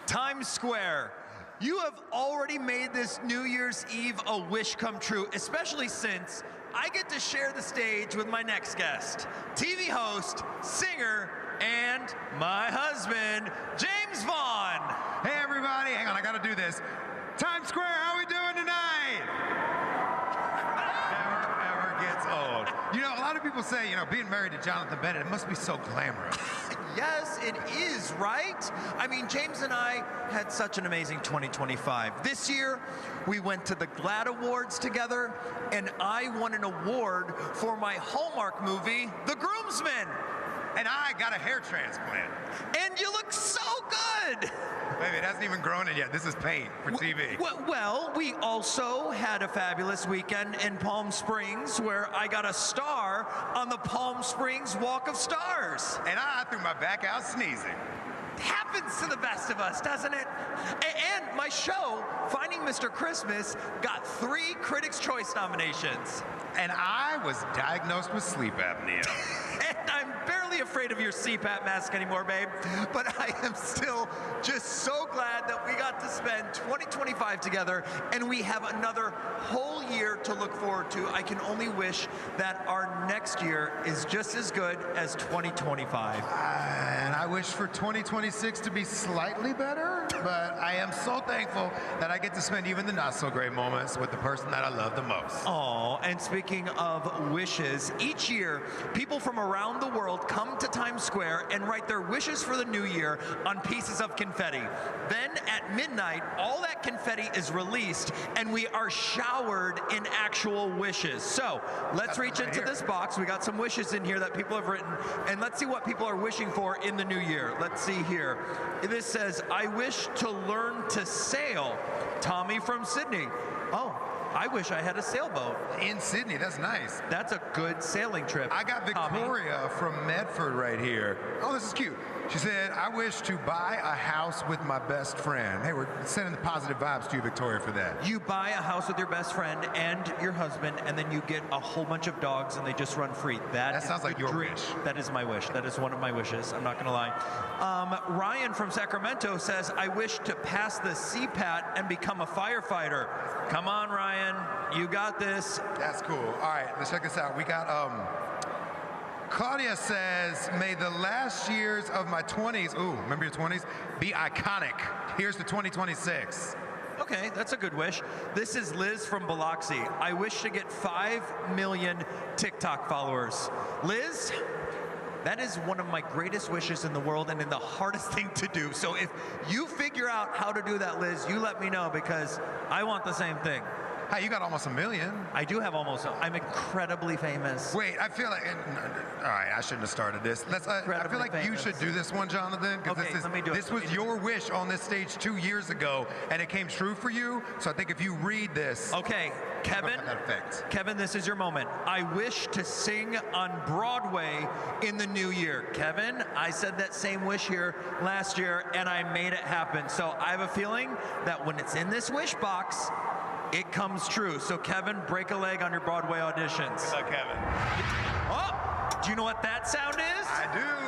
Times Square. You have already made this New Year's Eve a wish come true, especially since I get to share the stage with my next guest, TV host, singer, and my husband, James Vaughn. Hey everybody, hang on, I gotta do this. Times Square, how we doing tonight? Never ever gets old. You know, a lot of people say, being married to Jonathan Bennett, it must be so glamorous. Yes, it is, right? I mean, James and I had such an amazing 2025. This year, we went to the GLAAD Awards together, and I won an award for my Hallmark movie, The Groomsman. And I got a hair transplant. And you look so good! Baby, it hasn't even grown in yet. This is paint for TV. Well, we also had a fabulous weekend in Palm Springs where I got a star on the Palm Springs Walk of Stars. And I threw my back out sneezing. Happens to the best of us, doesn't it? And my show, Finding Mr. Christmas, got 3 Critics' Choice nominations. And I was diagnosed with sleep apnea. And I'm barely afraid of your CPAP mask anymore, babe. But I am still just so glad that we got to spend 2025 together, and we have another whole year to look forward to. I can only wish that our next year is just as good as 2025. And I wish for 2026 to be slightly better, but I am so thankful that I get to spend even the not so great moments with the person that I love the most. Oh, and speaking of wishes, each year people from around the world come to Times Square and write their wishes for the new year on pieces of confetti. Then at midnight, all that confetti is released and we are showered in actual wishes. So let's reach into this box. We got some wishes in here that people have written, and let's see what people are wishing for in the new year. Let's see here. This says, I wish to learn to sail. Tommy from Sydney. Oh, I wish I had a sailboat. In Sydney, that's nice. That's a good sailing trip. I got Victoria from Medford right here. Oh, this is cute. She said, I wish to buy a house with my best friend. Hey, we're sending the positive vibes to you, Victoria, for that. You buy a house with your best friend and your husband, and then you get a whole bunch of dogs and they just run free. That sounds like your wish. That is my wish. That is one of my wishes. I'm not going to lie. Ryan from Sacramento says, I wish to pass the CPAT and become a firefighter. Come on, Ryan. You got this. That's cool. All right, let's check this out. We got, Claudia says, may the last years of my 20s, ooh, remember your 20s, be iconic. Here's to 2026. Okay, that's a good wish. This is Liz from Biloxi. I wish to get 5 million TikTok followers. Liz, that is one of my greatest wishes in the world and the hardest thing to do. So if you figure out how to do that, Liz, you let me know because I want the same thing. Hey, you got almost 1 million. I do have almost. I'm incredibly famous. Wait, I feel like, all right, I shouldn't have started this. I feel like you should do this one, Jonathan, because Okay, let me do it. this was your wish on this stage 2 years ago, and it came true for you. So I think if you read this, Okay, Kevin, that effect. Kevin, this is your moment. I wish to sing on Broadway in the new year. Kevin, I said that same wish here last year, and I made it happen. So I have a feeling that when it's in this wish box, it comes true. So Kevin, break a leg on your Broadway auditions. Good luck, Kevin. Oh, do you know what that sound is? I do.